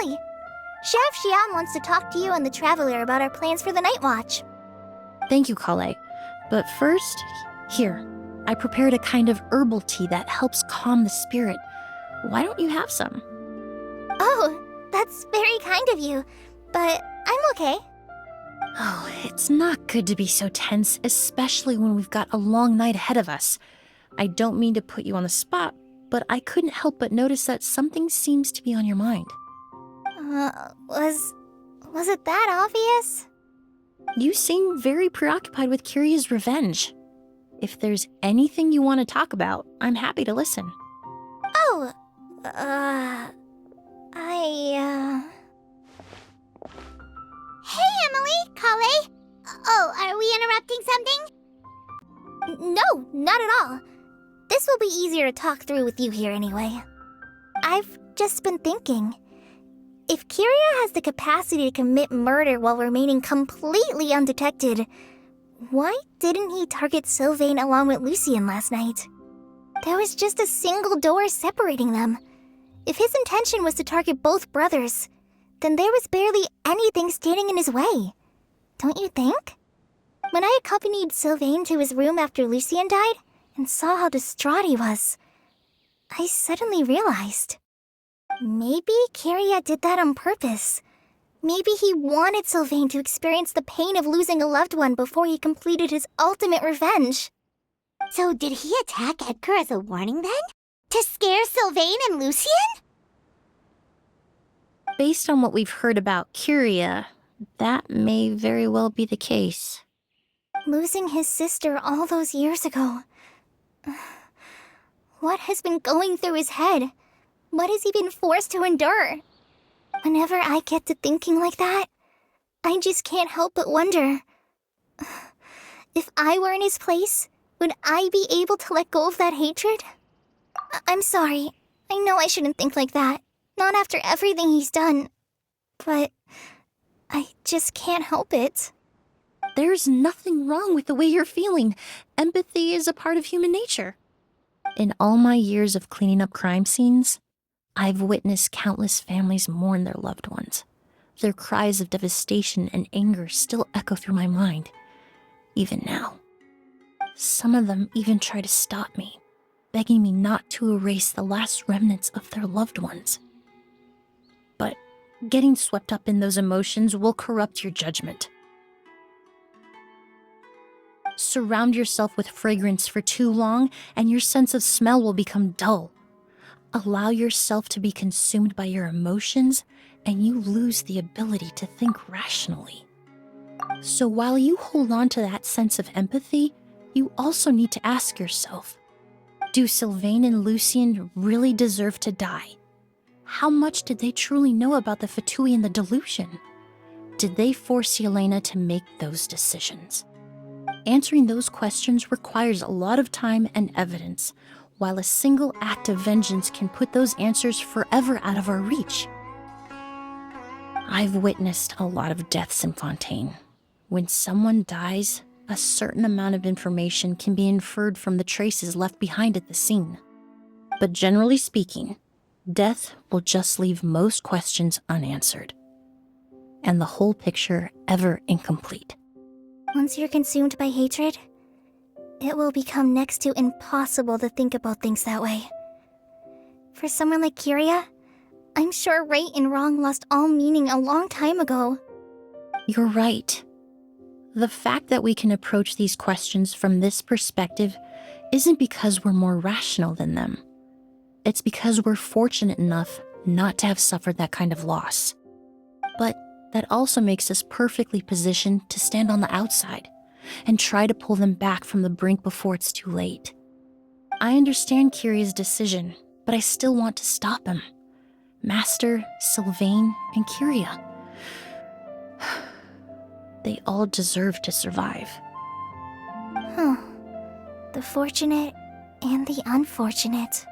Emily. Sheriff Xian wants to talk to you and the Traveler about our plans for the Night Watch. Thank you, Kale. But first, here, I prepared a kind of herbal tea that helps calm the spirit. Why don't you have some? Oh, that's very kind of you, but I'm okay. Oh, it's not good to be so tense, especially when we've got a long night ahead of us. I don't mean to put you on the spot, but I couldn't help but notice that something seems to be on your mind. Was it that obvious? You seem very preoccupied with Kiria's revenge. If there's anything you want to talk about, I'm happy to listen. Oh, Hey, Emily, Kale. Oh, are we interrupting something? No, not at all. This will be easier to talk through with you here anyway. I've just been thinking. If Kiria has the capacity to commit murder while remaining completely undetected, why didn't he target Sylvain along with Lucien last night? There was just a single door separating them. If his intention was to target both brothers, then there was barely anything standing in his way. Don't you think? When I accompanied Sylvain to his room after Lucien died and saw how distraught he was, I suddenly realized. Maybe Kiria did that on purpose. Maybe he wanted Sylvain to experience the pain of losing a loved one before he completed his ultimate revenge. So did he attack Edgar as a warning then? To scare Sylvain and Lucien? Based on what we've heard about Kiria, that may very well be the case. Losing his sister all those years ago. What has been going through his head? What has he been forced to endure? Whenever I get to thinking like that, I just can't help but wonder. If I were in his place, would I be able to let go of that hatred? I'm sorry. I know I shouldn't think like that. Not after everything he's done. But I just can't help it. There's nothing wrong with the way you're feeling. Empathy is a part of human nature. In all my years of cleaning up crime scenes, I've witnessed countless families mourn their loved ones. Their cries of devastation and anger still echo through my mind, even now. Some of them even try to stop me, begging me not to erase the last remnants of their loved ones. But getting swept up in those emotions will corrupt your judgment. Surround yourself with fragrance for too long, and your sense of smell will become dull. Allow yourself to be consumed by your emotions, and you lose the ability to think rationally. So while you hold on to that sense of empathy, you also need to ask yourself, do Sylvain and Lucien really deserve to die? How much did they truly know about the Fatui and the delusion? Did they force Yelena to make those decisions? Answering those questions requires a lot of time and evidence, while a single act of vengeance can put those answers forever out of our reach. I've witnessed a lot of deaths in Fontaine. When someone dies, a certain amount of information can be inferred from the traces left behind at the scene. But generally speaking, death will just leave most questions unanswered, and the whole picture ever incomplete. Once you're consumed by hatred, it will become next to impossible to think about things that way. For someone like Kiria, I'm sure right and wrong lost all meaning a long time ago. You're right. The fact that we can approach these questions from this perspective isn't because we're more rational than them. It's because we're fortunate enough not to have suffered that kind of loss. But that also makes us perfectly positioned to stand on the outside and try to pull them back from the brink before it's too late. I understand Kiria's decision, but I still want to stop him. Master, Sylvain, and Kiria. They all deserve to survive. The fortunate and the unfortunate.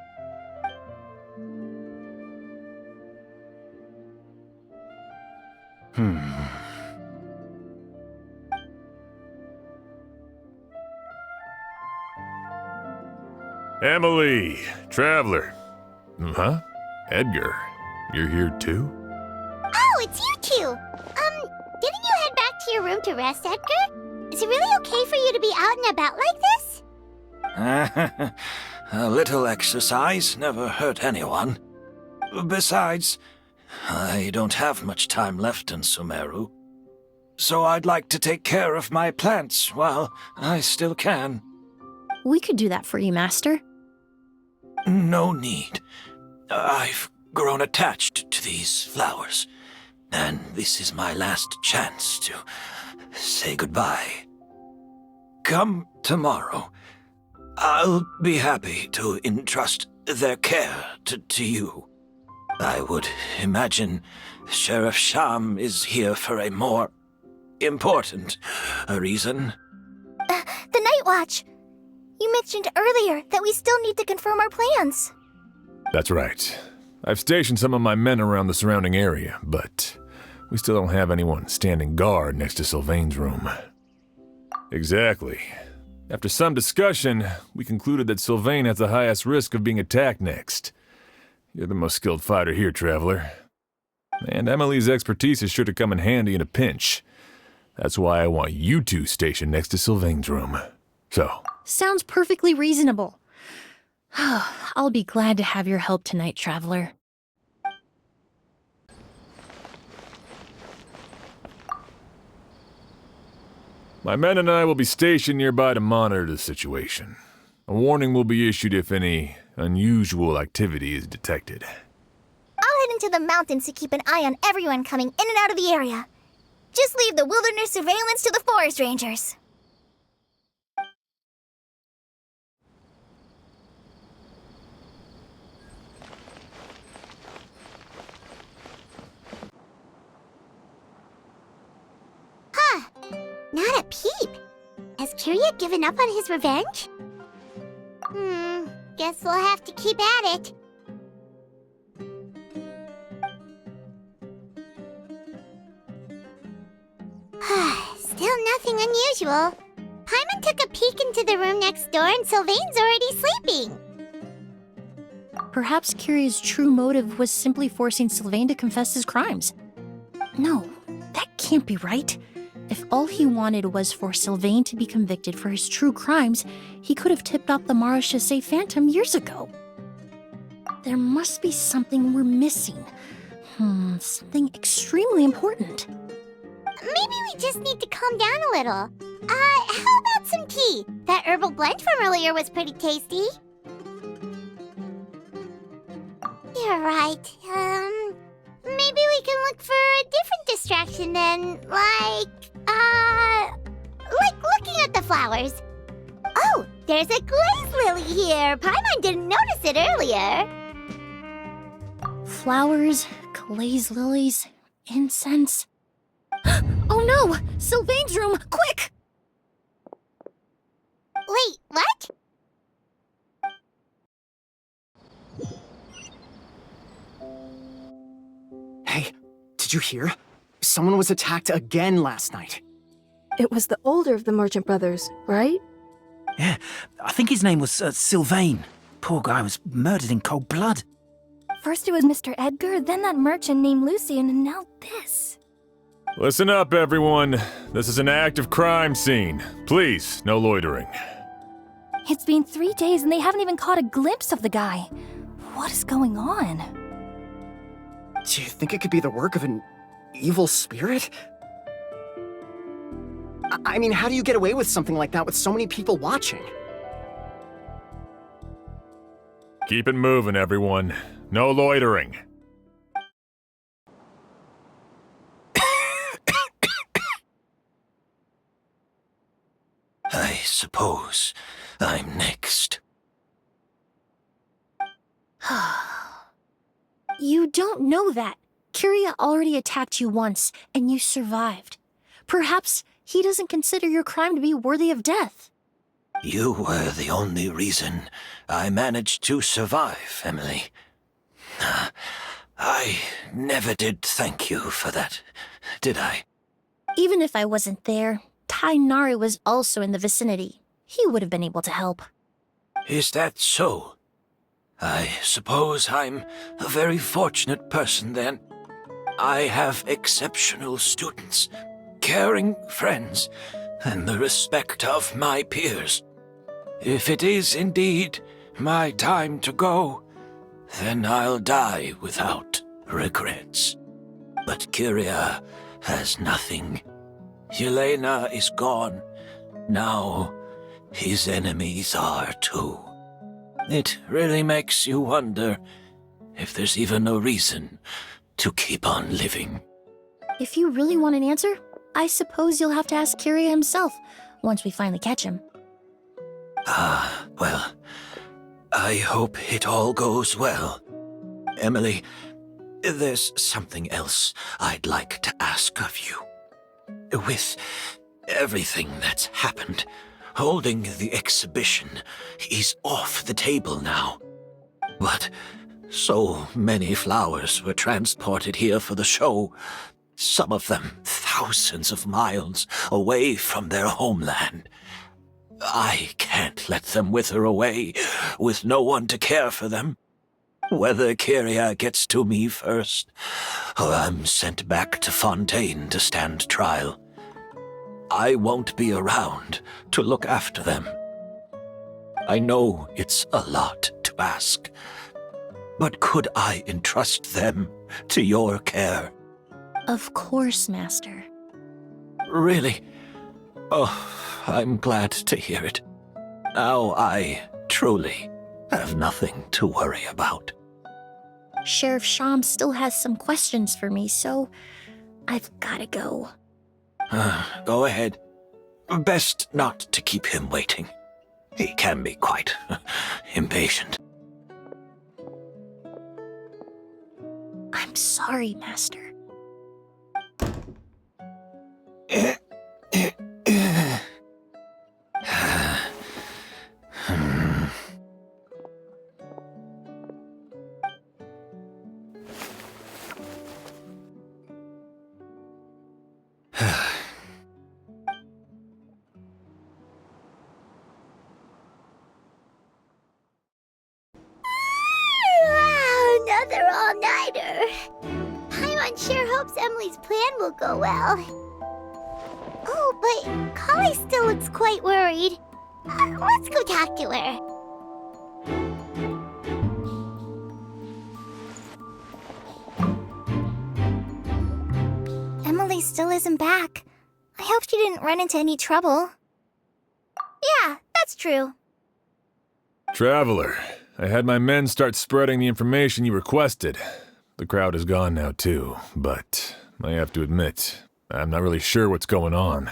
Emily, Traveler. Huh? Edgar, you're here too? it's you two. Didn't you head back to your room to rest, Edgar? Is it really okay for you to be out and about like this? A little exercise never hurt anyone. Besides, I don't have much time left in Sumeru. So I'd like to take care of my plants while I still can. We could do that for you, Master. No need. I've grown attached to these flowers, and this is my last chance to say goodbye. Come tomorrow. I'll be happy to entrust their care to you. I would imagine Sheriff Sham is here for a more important reason. The Night Watch! You mentioned earlier that we still need to confirm our plans. That's right. I've stationed some of my men around the surrounding area, but we still don't have anyone standing guard next to Sylvain's room. Exactly. After some discussion, we concluded that Sylvain has the highest risk of being attacked next. You're the most skilled fighter here, Traveler. And Emily's expertise is sure to come in handy in a pinch. That's why I want you two stationed next to Sylvain's room. So... Sounds perfectly reasonable. I'll be glad to have your help tonight, Traveler. My men and I will be stationed nearby to monitor the situation. A warning will be issued if any unusual activity is detected. I'll head into the mountains to keep an eye on everyone coming in and out of the area. Just leave the wilderness surveillance to the forest rangers. Not a peep. Has Kiria given up on his revenge? Guess we'll have to keep at it. Still nothing unusual. Paimon took a peek into the room next door and Sylvain's already sleeping. Perhaps Kiria's true motive was simply forcing Sylvain to confess his crimes. No, that can't be right. If all he wanted was for Sylvain to be convicted for his true crimes, he could have tipped off the Marechaussee Phantom years ago. There must be something we're missing. Something extremely important. Maybe we just need to calm down a little. How about some tea? That herbal blend from earlier was pretty tasty. You're right. Maybe we can look for a different distraction then, like looking at the flowers. Oh, there's a glaze lily here. Paimon didn't notice it earlier. Flowers, glaze lilies, incense. Oh no! Sylvain's room! Quick! Wait, what? Hey, did you hear? Someone was attacked again last night. It was the older of the merchant brothers, right? Yeah, I think his name was Sylvain. Poor guy was murdered in cold blood. First it was Mr. Edgar, then that merchant named Lucian, and now this. Listen up, everyone. This is an active crime scene. Please, no loitering. It's been 3 days and they haven't even caught a glimpse of the guy. What is going on? Do you think it could be the work of an evil spirit? I mean, how do you get away with something like that with so many people watching? Keep it moving, everyone. No loitering. I suppose I'm next. You don't know that. Kiria already attacked you once, and you survived. Perhaps he doesn't consider your crime to be worthy of death. You were the only reason I managed to survive, Emily. I never did thank you for that, did I? Even if I wasn't there, Tainari was also in the vicinity. He would have been able to help. Is that so? I suppose I'm a very fortunate person then. I have exceptional students, caring friends, and the respect of my peers. If it is indeed my time to go, then I'll die without regrets. But Kyria has nothing. Yelena is gone. Now, his enemies are too. It really makes you wonder if there's even a reason to keep on living. If you really want an answer, I suppose you'll have to ask Kyria himself once we finally catch him. Well, I hope it all goes well. Emily, there's something else I'd like to ask of you. With everything that's happened, holding the exhibition is off the table now. But so many flowers were transported here for the show, some of them thousands of miles away from their homeland. I can't let them wither away with no one to care for them. Whether Kyria gets to me first, or I'm sent back to Fontaine to stand trial, I won't be around to look after them. I know it's a lot to ask, but could I entrust them to your care? Of course, Master. Really? Oh, I'm glad to hear it. Now I truly have nothing to worry about. Sheriff Sham still has some questions for me, so I've gotta go. Go ahead. Best not to keep him waiting. He can be quite impatient. I'm sorry, Master. Another all-nighter. Paimon sure hopes Emily's plan will go well. Oh, but Kali still looks quite worried. Let's go talk to her. Emily still isn't back. I hope she didn't run into any trouble. Yeah, that's true. Traveler, I had my men start spreading the information you requested. The crowd is gone now too, but I have to admit, I'm not really sure what's going on.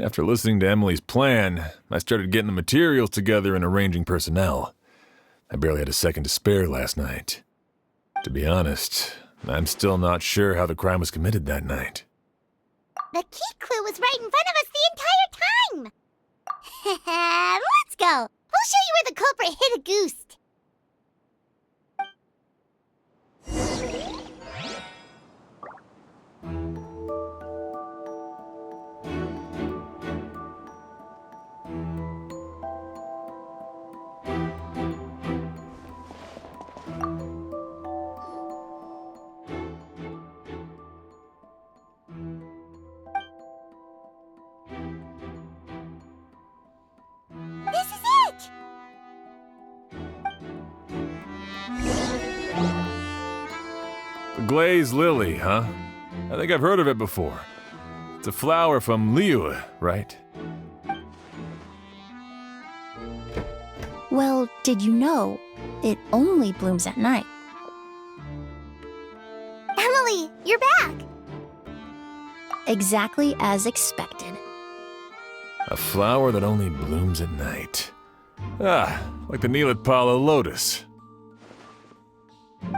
After listening to Emily's plan, I started getting the materials together and arranging personnel. I barely had a second to spare last night. To be honest, I'm still not sure how the crime was committed that night. The key clue was right in front of us the entire time. Let's go. We'll show you where the culprit hid a goose. This is it! The glazed lily, huh? I think I've heard of it before. It's a flower from Liyue, right? Well, did you know it only blooms at night? Emily, you're back! Exactly as expected. A flower that only blooms at night. Ah, like the Neelitpala lotus.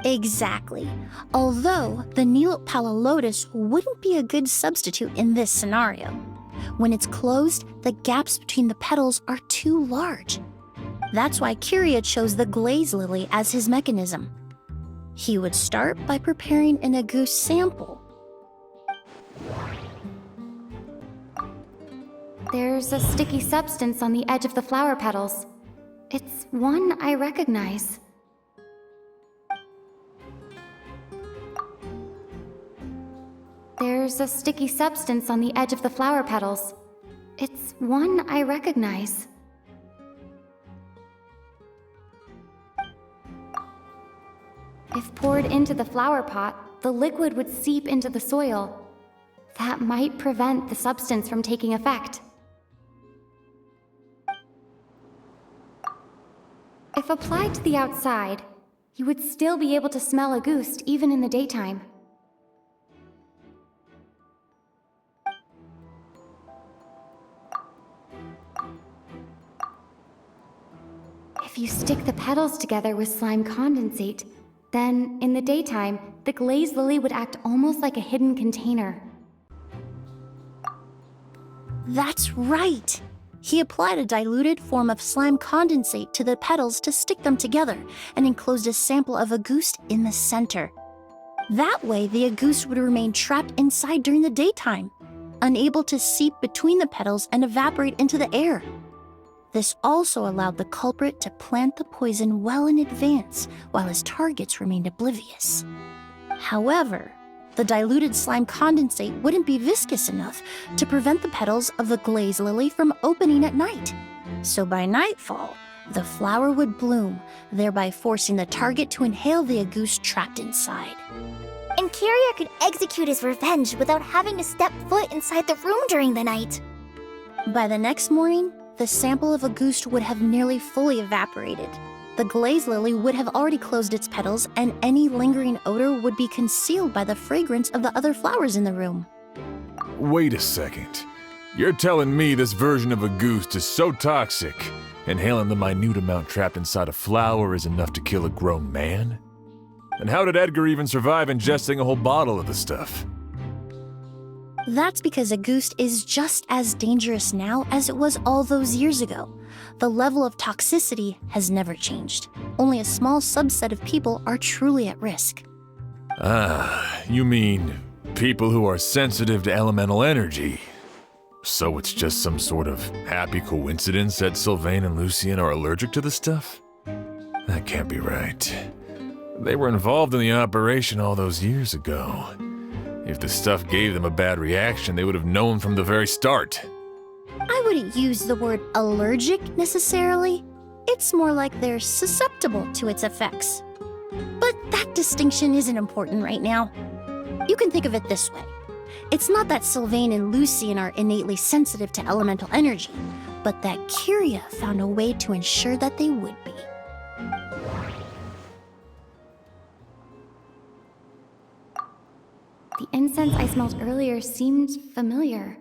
Exactly. Although the Neelitpala lotus wouldn't be a good substitute in this scenario. When it's closed, the gaps between the petals are too large. That's why Kyria chose the glaze lily as his mechanism. He would start by preparing an agouti sample. There's a sticky substance on the edge of the flower petals. It's one I recognize. There's a sticky substance on the edge of the flower petals. It's one I recognize. If poured into the flower pot, the liquid would seep into the soil. That might prevent the substance from taking effect. If applied to the outside, you would still be able to smell a ghost even in the daytime. If you stick the petals together with slime condensate, then in the daytime, the glazed lily would act almost like a hidden container. That's right! He applied a diluted form of slime condensate to the petals to stick them together and enclosed a sample of agoost in the center. That way, the agoost would remain trapped inside during the daytime, unable to seep between the petals and evaporate into the air. This also allowed the culprit to plant the poison well in advance while his targets remained oblivious. However, the diluted slime condensate wouldn't be viscous enough to prevent the petals of the glazed lily from opening at night. So by nightfall, the flower would bloom, thereby forcing the target to inhale the agoost trapped inside. And Kyria could execute his revenge without having to step foot inside the room during the night. By the next morning, the sample of agoost would have nearly fully evaporated. The glazed lily would have already closed its petals, and any lingering odor would be concealed by the fragrance of the other flowers in the room. Wait a second. You're telling me this version of agoost is so toxic, inhaling the minute amount trapped inside a flower is enough to kill a grown man? And how did Edgar even survive ingesting a whole bottle of the stuff? That's because agoost is just as dangerous now as it was all those years ago. The level of toxicity has never changed. Only a small subset of people are truly at risk. Ah, you mean people who are sensitive to elemental energy. So it's just some sort of happy coincidence that Sylvain and Lucien are allergic to the stuff? That can't be right. They were involved in the operation all those years ago. If the stuff gave them a bad reaction, they would have known from the very start. I wouldn't use the word allergic necessarily. It's more like they're susceptible to its effects. But that distinction isn't important right now. You can think of it this way. It's not that Sylvain and Lucien are innately sensitive to elemental energy, but that Kyria found a way to ensure that they would be. The incense I smelled earlier seemed familiar.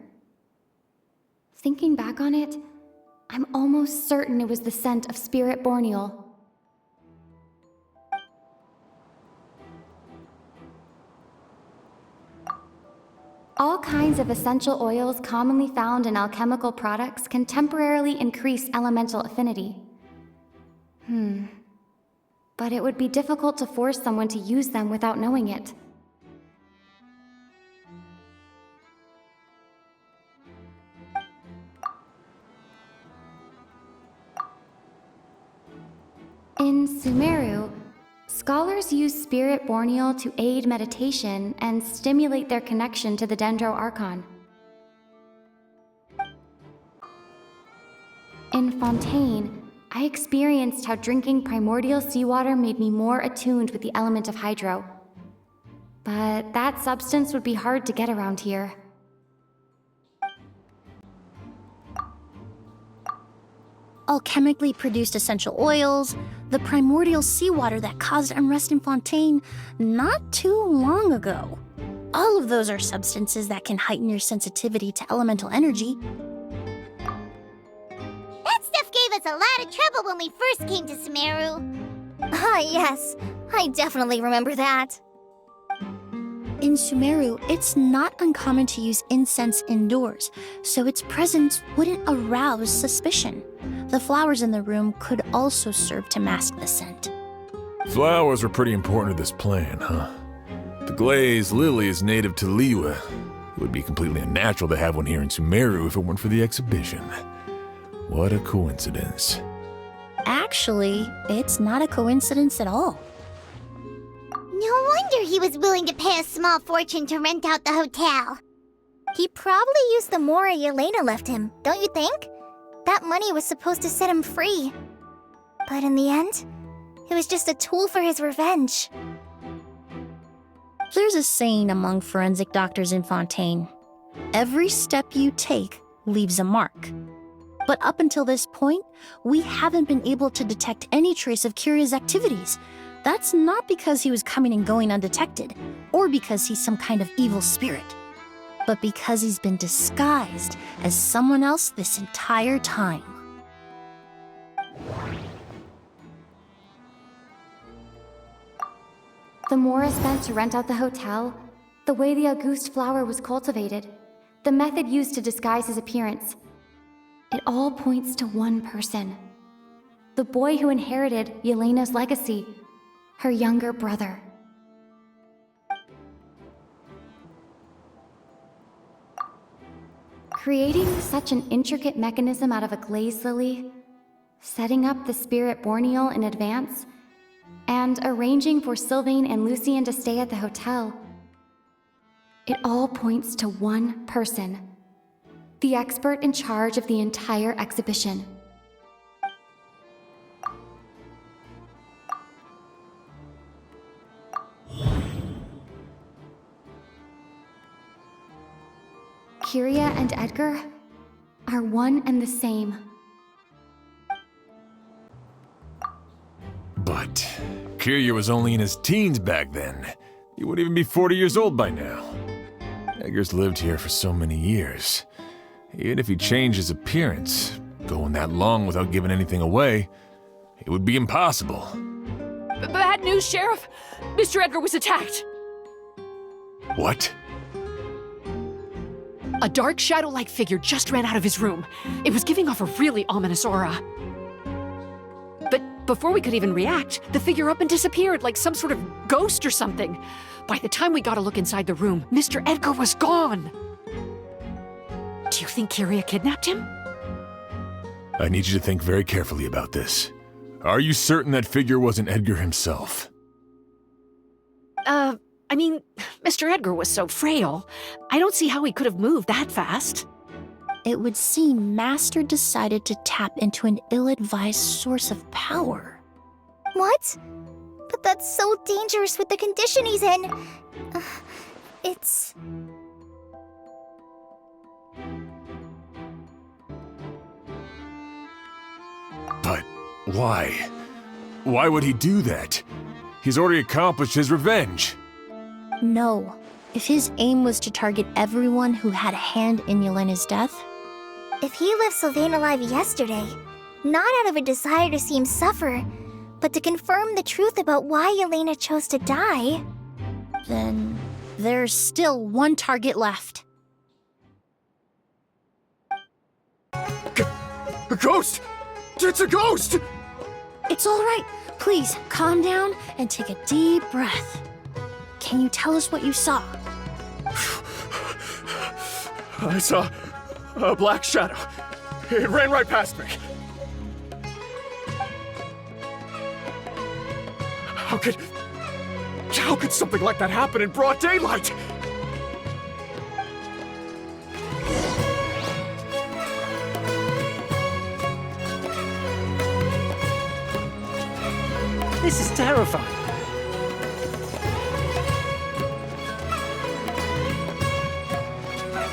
Thinking back on it, I'm almost certain it was the scent of spirit borneal. All kinds of essential oils commonly found in alchemical products can temporarily increase elemental affinity. But it would be difficult to force someone to use them without knowing it. In Sumeru, scholars use spirit borneal to aid meditation and stimulate their connection to the Dendro Archon. In Fontaine, I experienced how drinking primordial seawater made me more attuned with the element of hydro. But that substance would be hard to get around here. Alchemically produced essential oils, the primordial seawater that caused unrest in Fontaine not too long ago. All of those are substances that can heighten your sensitivity to elemental energy. That stuff gave us a lot of trouble when we first came to Sumeru. Ah, yes. I definitely remember that. In Sumeru, it's not uncommon to use incense indoors, so its presence wouldn't arouse suspicion. The flowers in the room could also serve to mask the scent. Flowers were pretty important to this plan, huh? The glazed lily is native to Liwa. It would be completely unnatural to have one here in Sumeru if it weren't for the exhibition. What a coincidence. Actually, it's not a coincidence at all. No wonder he was willing to pay a small fortune to rent out the hotel. He probably used the mora Yelena left him, don't you think? That money was supposed to set him free. But in the end, it was just a tool for his revenge. There's a saying among forensic doctors in Fontaine. Every step you take leaves a mark. But up until this point, we haven't been able to detect any trace of Kyria's activities. That's not because he was coming and going undetected, or because he's some kind of evil spirit, but because he's been disguised as someone else this entire time. The mora spent to rent out the hotel, the way the Auguste flower was cultivated, the method used to disguise his appearance. It all points to one person. The boy who inherited Yelena's legacy, her younger brother. Creating such an intricate mechanism out of a glazed lily, setting up the spirit borneal in advance, and arranging for Sylvain and Lucien to stay at the hotel. It all points to one person, the expert in charge of the entire exhibition. Kyria and Edgar are one and the same. But Kyria was only in his teens back then. He wouldn't even be 40 years old by now. Edgar's lived here for so many years. Even if he changed his appearance, going that long without giving anything away, it would be impossible. Bad news, Sheriff! Mr. Edgar was attacked! What? A dark shadow-like figure just ran out of his room. It was giving off a really ominous aura. But before we could even react, the figure up and disappeared like some sort of ghost or something. By the time we got a look inside the room, Mr. Edgar was gone. Do you think Kyria kidnapped him? I need you to think very carefully about this. Are you certain that figure wasn't Edgar himself? I mean, Mr. Edgar was so frail. I don't see how he could have moved that fast. It would seem Master decided to tap into an ill-advised source of power. What? But that's so dangerous with the condition he's in. It's... But why? Why would he do that? He's already accomplished his revenge. No. If his aim was to target everyone who had a hand in Yelena's death, If he left Sylvain alive yesterday, not out of a desire to see him suffer, but to confirm the truth about why Yelena chose to die, then there's still one target left. A ghost! It's a ghost! It's all right. Please, calm down and take a deep breath. Can you tell us what you saw? I saw a black shadow. It ran right past me. How could something like that happen in broad daylight? This is terrifying.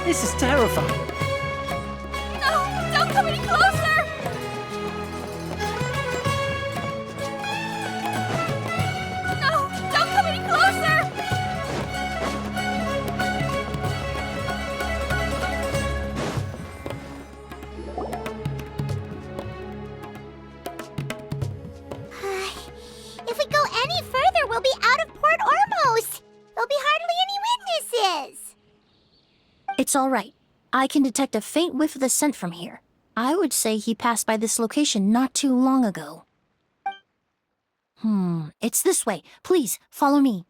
This is terrifying. No! Don't come any closer! No! Don't come any closer! If we go any further, we'll be out of Port Ormos. There'll be hardly any witnesses. It's all right. I can detect a faint whiff of the scent from here. I would say he passed by this location not too long ago. It's this way. Please, follow me.